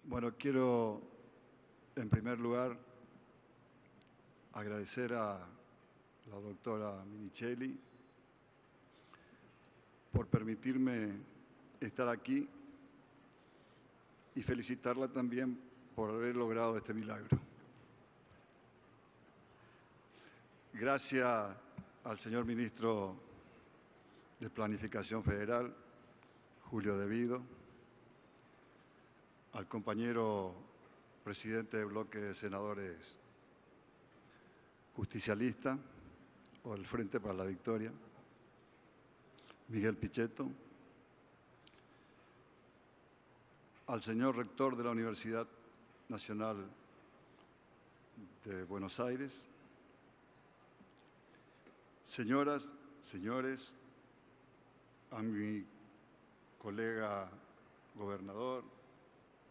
Bueno, quiero en primer lugar agradecer a la doctora Minichelli por permitirme estar aquí y felicitarla también por haber logrado este milagro. Gracias al señor ministro de Planificación Federal, Julio Devido, al compañero presidente del bloque de senadores justicialista o del Frente para la Victoria, Miguel Pichetto, al señor rector de la Universidad Nacional de Buenos Aires, señoras, señores, a mi colega gobernador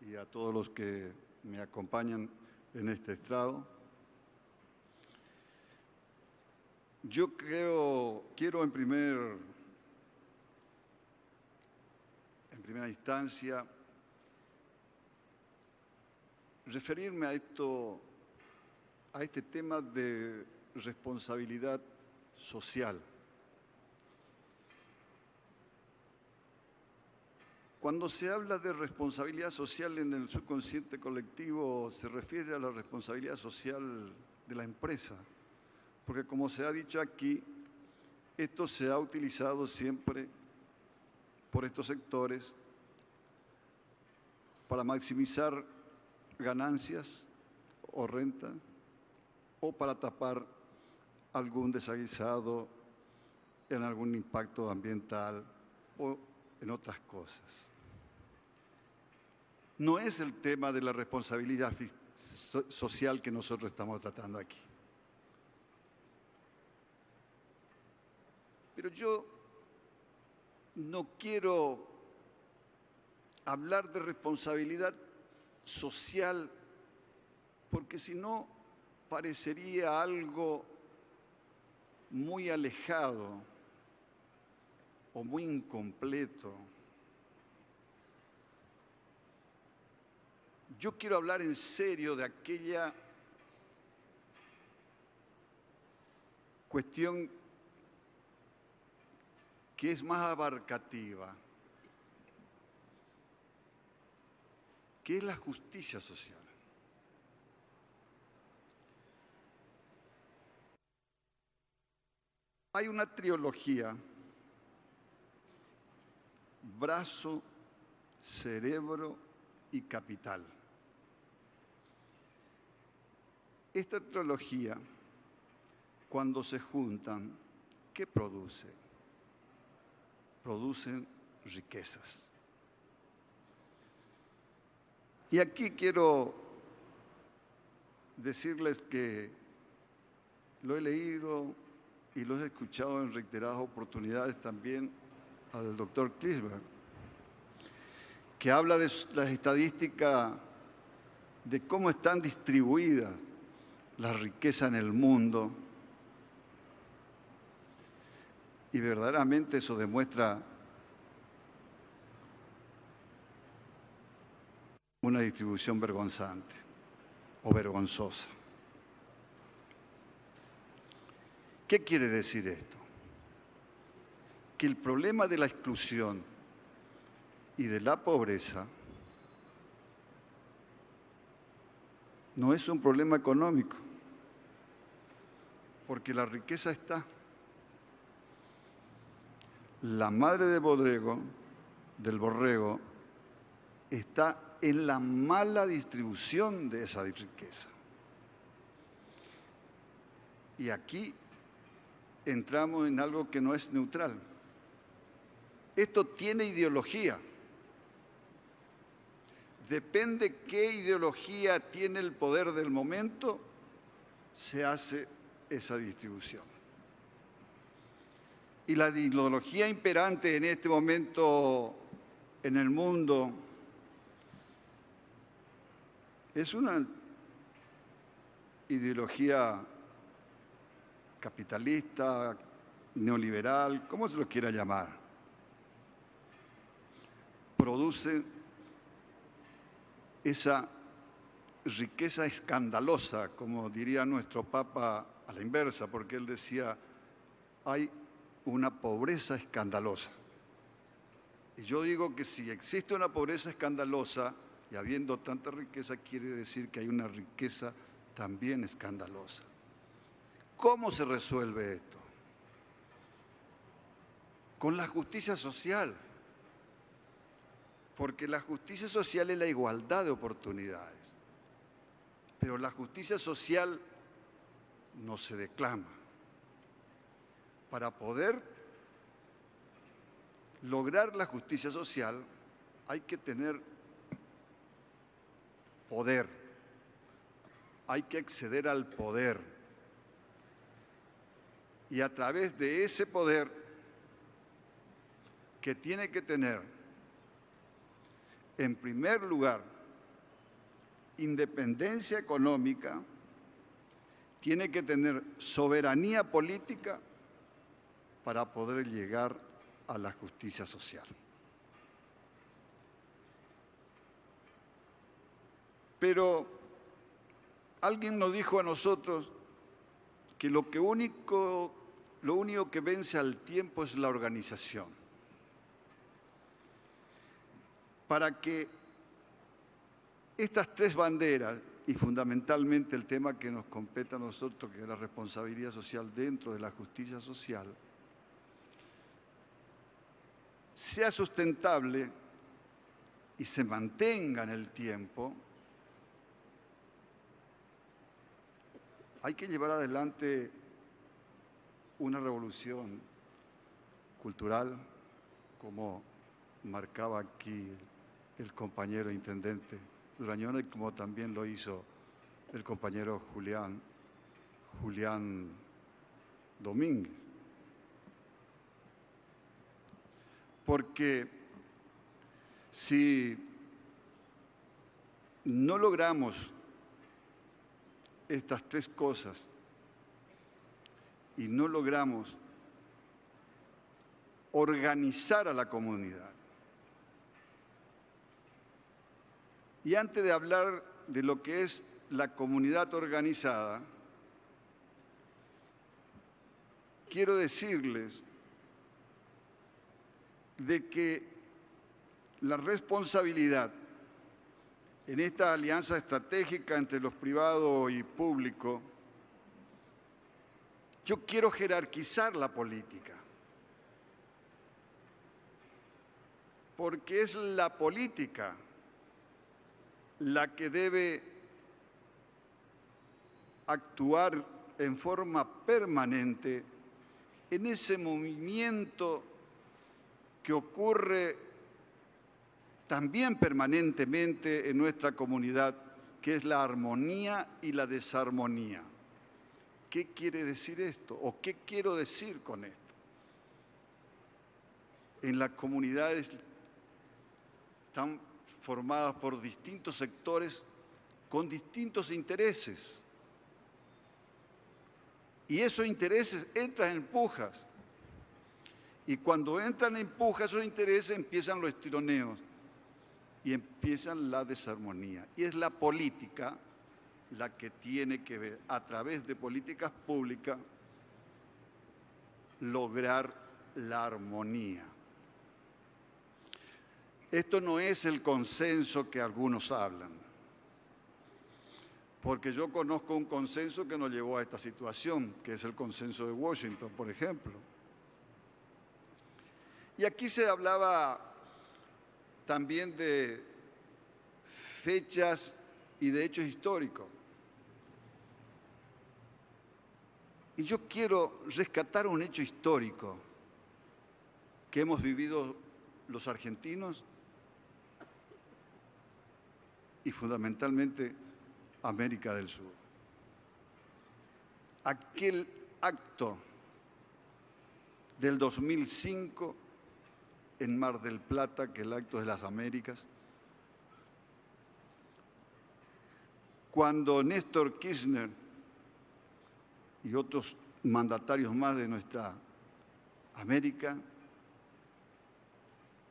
y a todos los que me acompañan en este estrado. Yo quiero en primera instancia referirme a este tema de responsabilidad social. Cuando se habla de responsabilidad social en el subconsciente colectivo, se refiere a la responsabilidad social de la empresa, porque como se ha dicho aquí, esto se ha utilizado siempre por estos sectores para maximizar ganancias o rentas o para tapar algún desaguisado en algún impacto ambiental o en otras cosas. No es el tema de la responsabilidad social que nosotros estamos tratando aquí. Pero yo no quiero hablar de responsabilidad social porque si no parecería algo muy alejado o muy incompleto. Yo quiero hablar en serio de aquella cuestión que es más abarcativa, que es la justicia social. Hay una trilogía, brazo, cerebro y capital. Esta trilogía, cuando se juntan, ¿qué produce? Producen riquezas. Y aquí quiero decirles que lo he leído y lo he escuchado en reiteradas oportunidades también al doctor Klinsberg, que habla de las estadísticas de cómo están distribuidas las riquezas en el mundo. Y verdaderamente eso demuestra una distribución vergonzante o vergonzosa. ¿Qué quiere decir esto? Que el problema de la exclusión y de la pobreza no es un problema económico, porque la riqueza está. La madre del borrego, está en la mala distribución de esa riqueza. Y aquí entramos en algo que no es neutral. Esto tiene ideología. Depende qué ideología tiene el poder del momento, se hace esa distribución. Y la ideología imperante en este momento en el mundo es una ideología capitalista, neoliberal, como se lo quiera llamar. produce esa riqueza escandalosa, como diría nuestro Papa a la inversa, porque él decía, hay una pobreza escandalosa. Y yo digo que si existe una pobreza escandalosa, y habiendo tanta riqueza, quiere decir que hay una riqueza también escandalosa. ¿Cómo se resuelve esto? Con la justicia social. Porque la justicia social es la igualdad de oportunidades. Pero la justicia social no se declama. Para poder lograr la justicia social hay que tener poder, hay que acceder al poder. Y a través de ese poder que tiene que tener, en primer lugar, independencia económica, tiene que tener soberanía política para poder llegar a la justicia social. Pero alguien nos dijo a nosotros que lo único que vence al tiempo es la organización. Para que estas tres banderas, y fundamentalmente el tema que nos compete a nosotros, que es la responsabilidad social dentro de la justicia social, sea sustentable y se mantenga en el tiempo, hay que llevar adelante una revolución cultural, como marcaba aquí el compañero intendente Durañona y como también lo hizo el compañero Julián Domínguez. Porque si no logramos estas tres cosas y no logramos organizar a la comunidad, y antes de hablar de lo que es la comunidad organizada, quiero decirles de que la responsabilidad en esta alianza estratégica entre los privados y públicos, yo quiero jerarquizar la política, porque es la política la que debe actuar en forma permanente en ese movimiento que ocurre también permanentemente en nuestra comunidad, que es la armonía y la desarmonía. ¿Qué quiere decir esto? ¿O qué quiero decir con esto? En las comunidades están formadas por distintos sectores con distintos intereses. Y esos intereses entran en pujas. Y cuando entran en pujas esos intereses empiezan los estironeos y empiezan la desarmonía. Y es la política la que tiene que ver, a través de políticas públicas, lograr la armonía. Esto no es el consenso que algunos hablan, porque yo conozco un consenso que nos llevó a esta situación, que es el consenso de Washington, por ejemplo. Y aquí se hablaba también de fechas y de hechos históricos. Y yo quiero rescatar un hecho histórico que hemos vivido los argentinos y fundamentalmente América del Sur. Aquel acto del 2005 en Mar del Plata, que es el acto de las Américas, cuando Néstor Kirchner y otros mandatarios más de nuestra América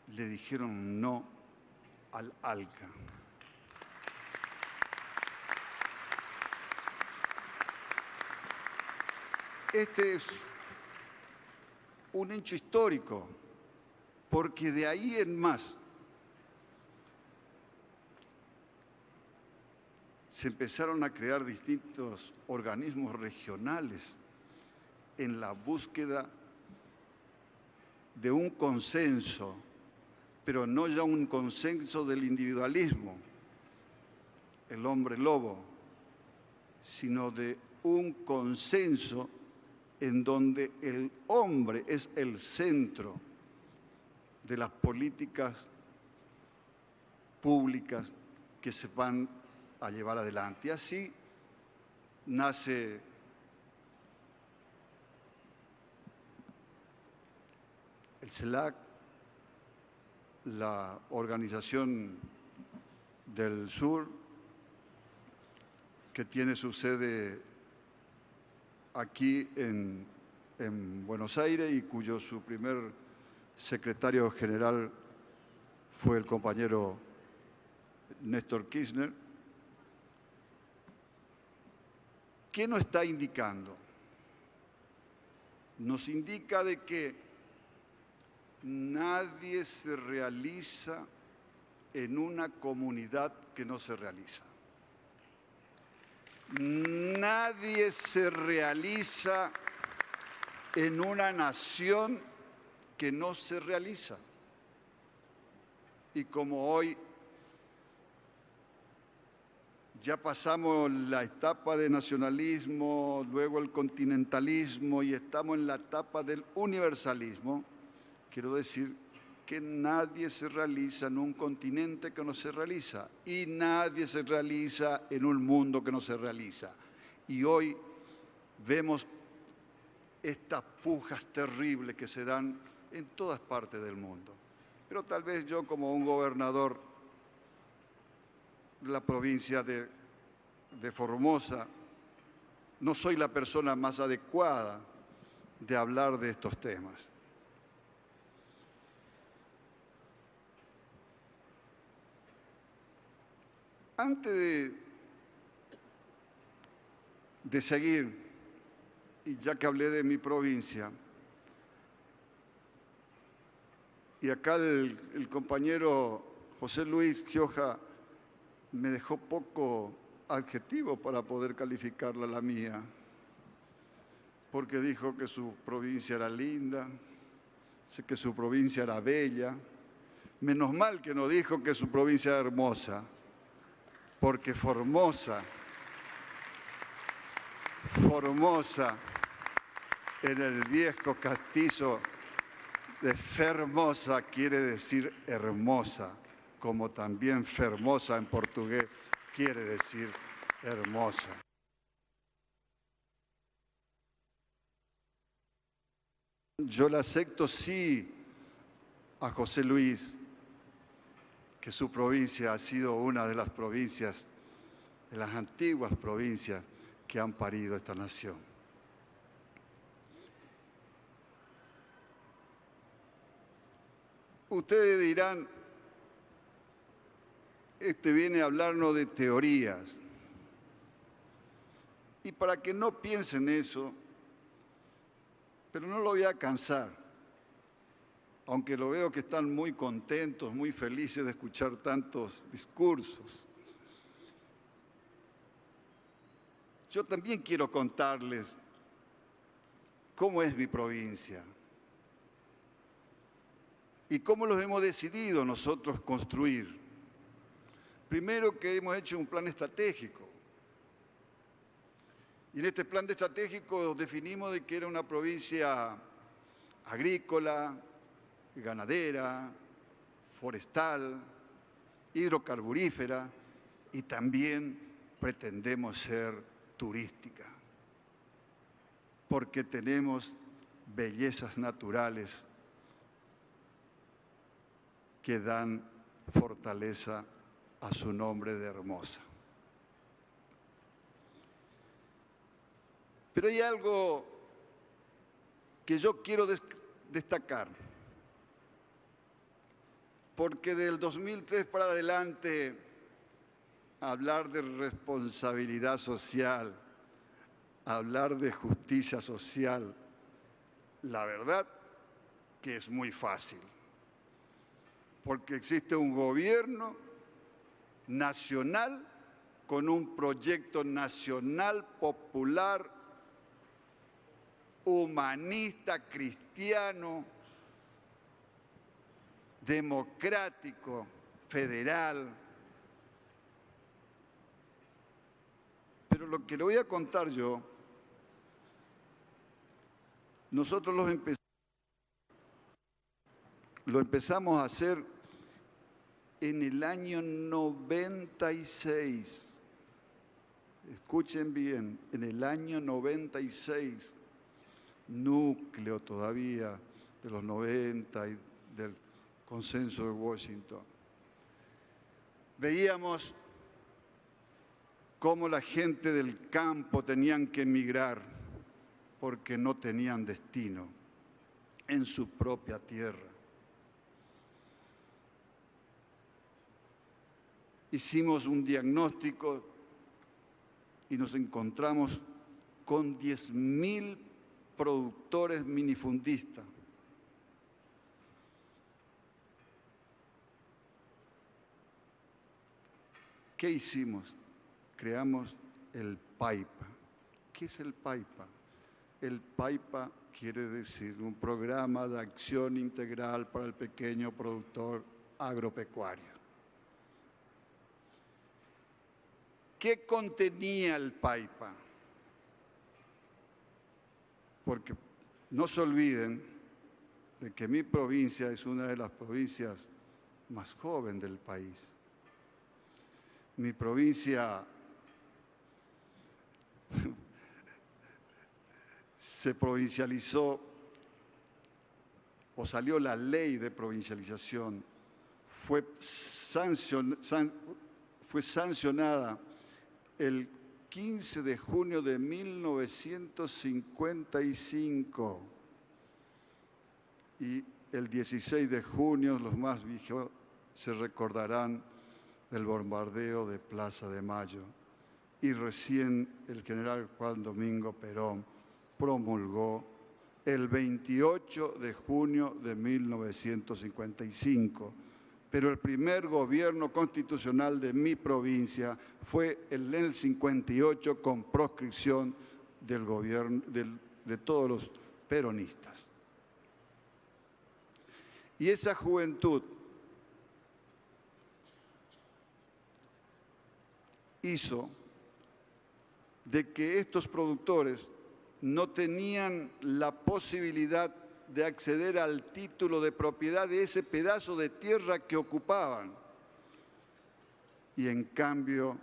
le dijeron no al ALCA. Este es un hecho histórico, porque de ahí en más se empezaron a crear distintos organismos regionales en la búsqueda de un consenso, pero no ya un consenso del individualismo, el hombre lobo, sino de un consenso en donde el hombre es el centro de las políticas públicas que se van a llevar adelante. Y así nace el CELAC, la Organización del Sur, que tiene su sede aquí en Buenos Aires y cuyo su primer secretario general fue el compañero Néstor Kirchner. ¿Qué nos está indicando? Nos indica de que nadie se realiza en una comunidad que no se realiza. Nadie se realiza en una nación que no se realiza. Y como hoy ya pasamos la etapa de nacionalismo, luego el continentalismo y estamos en la etapa del universalismo, quiero decir que nadie se realiza en un continente que no se realiza y nadie se realiza en un mundo que no se realiza. Y hoy vemos estas pujas terribles que se dan en todas partes del mundo. Pero tal vez yo, como un gobernador de la provincia de Formosa, no soy la persona más adecuada de hablar de estos temas. Antes de seguir, y ya que hablé de mi provincia, y acá el compañero José Luis Gioja me dejó poco adjetivo para poder calificarla la mía, porque dijo que su provincia era linda, que su provincia era bella. Menos mal que no dijo que su provincia era hermosa, porque Formosa en el viejo castizo de Fermosa quiere decir hermosa, como también Fermosa en portugués quiere decir hermosa. Yo le acepto sí a José Luis, que su provincia ha sido una de las provincias, de las antiguas provincias que han parido esta nación. Ustedes dirán, este viene a hablarnos de teorías. Y para que no piensen eso, pero no lo voy a cansar, aunque lo veo que están muy contentos, muy felices de escuchar tantos discursos. Yo también quiero contarles cómo es mi provincia y cómo los hemos decidido nosotros construir. Primero, que hemos hecho un plan estratégico. Y en este plan estratégico definimos de que era una provincia agrícola, ganadera, forestal, hidrocarburífera y también pretendemos ser turística, porque tenemos bellezas naturales que dan fortaleza a su nombre de hermosa. Pero hay algo que yo quiero destacar. porque del 2003 para adelante hablar de responsabilidad social, hablar de justicia social, la verdad que es muy fácil, porque existe un gobierno nacional con un proyecto nacional popular, humanista, cristiano, democrático, federal. Pero lo que le voy a contar yo, nosotros lo empezamos a hacer en el año 96. Escuchen bien, en el año 96, núcleo todavía de los 90 y del consenso de Washington. Veíamos cómo la gente del campo tenían que emigrar porque no tenían destino en su propia tierra. Hicimos un diagnóstico y nos encontramos con 10.000 productores minifundistas. ¿Qué hicimos? Creamos el PAIPA. ¿Qué es el PAIPA? El PAIPA quiere decir un programa de acción integral para el pequeño productor agropecuario. ¿Qué contenía el PAIPA? Porque no se olviden de que mi provincia es una de las provincias más jóvenes del país. Mi provincia se provincializó o salió la ley de provincialización, fue sancionada el 15 de junio de 1955 y el 16 de junio los más viejos se recordarán del bombardeo de Plaza de Mayo y recién el general Juan Domingo Perón promulgó el 28 de junio de 1955. Pero el primer gobierno constitucional de mi provincia fue en el 58 con proscripción del gobierno de todos los peronistas. Y esa juventud hizo de que estos productores no tenían la posibilidad de acceder al título de propiedad de ese pedazo de tierra que ocupaban. Y en cambio,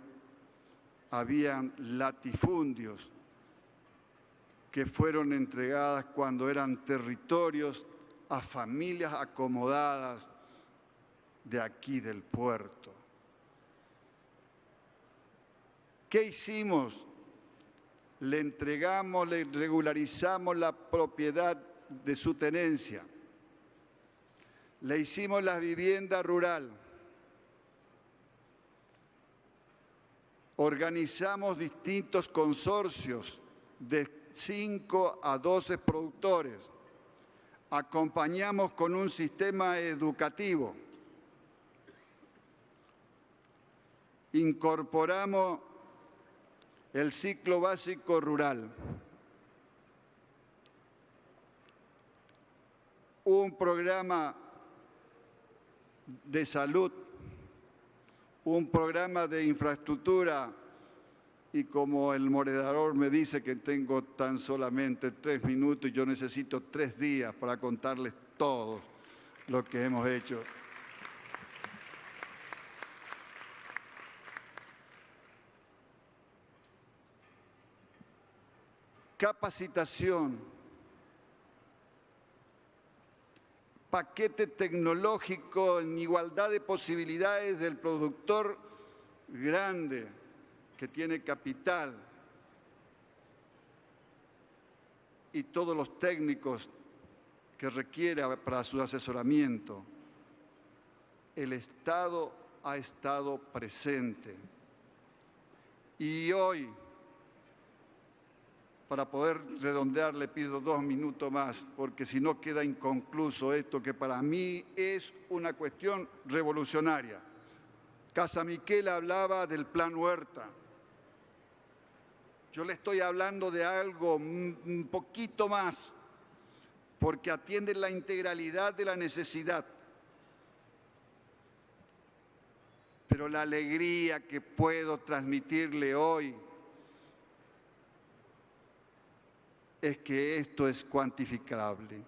habían latifundios que fueron entregadas cuando eran territorios a familias acomodadas de aquí del puerto. ¿Qué hicimos? Le entregamos, le regularizamos la propiedad de su tenencia. Le hicimos la vivienda rural. Organizamos distintos consorcios de 5 a 12 productores. Acompañamos con un sistema educativo. Incorporamos el ciclo básico rural. Un programa de salud, un programa de infraestructura y como el moderador me dice que tengo tan solamente 3 minutos y yo necesito 3 días para contarles todo lo que hemos hecho. Capacitación, paquete tecnológico en igualdad de posibilidades del productor grande que tiene capital y todos los técnicos que requiere para su asesoramiento. el Estado ha estado presente. Y hoy, para poder redondear, le pido 2 minutos más, porque si no queda inconcluso esto que para mí es una cuestión revolucionaria. Casamiquel hablaba del Plan Huerta. Yo le estoy hablando de algo un poquito más, porque atiende la integralidad de la necesidad. Pero la alegría que puedo transmitirle hoy es que esto es cuantificable.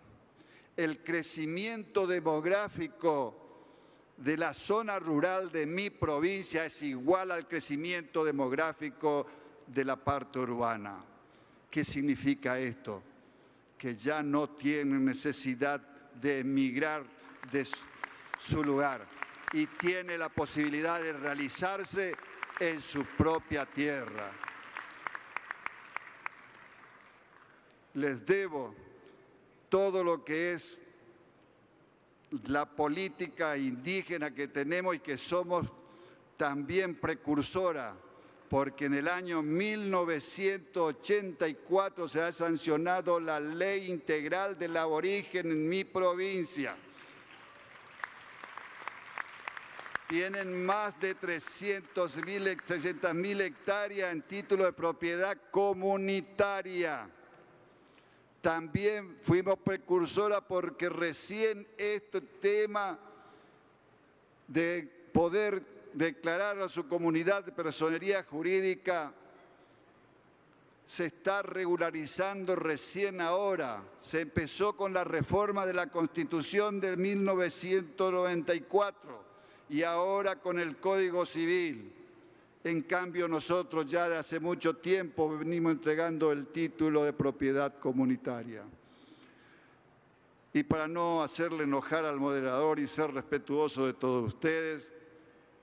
El crecimiento demográfico de la zona rural de mi provincia es igual al crecimiento demográfico de la parte urbana. ¿Qué significa esto? Que ya no tienen necesidad de emigrar de su lugar y tiene la posibilidad de realizarse en su propia tierra. Les debo todo lo que es la política indígena que tenemos y que somos también precursora, porque en el año 1984 se ha sancionado la Ley Integral del Aborigen en mi provincia. Tienen más de 300.000 hectáreas en título de propiedad comunitaria. También fuimos precursora porque recién este tema de poder declarar a su comunidad de personería jurídica se está regularizando recién ahora. Se empezó con la reforma de la Constitución de 1994 y ahora con el Código Civil. En cambio, nosotros ya de hace mucho tiempo venimos entregando el título de propiedad comunitaria. Y para no hacerle enojar al moderador y ser respetuoso de todos ustedes,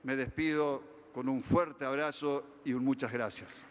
me despido con un fuerte abrazo y un muchas gracias.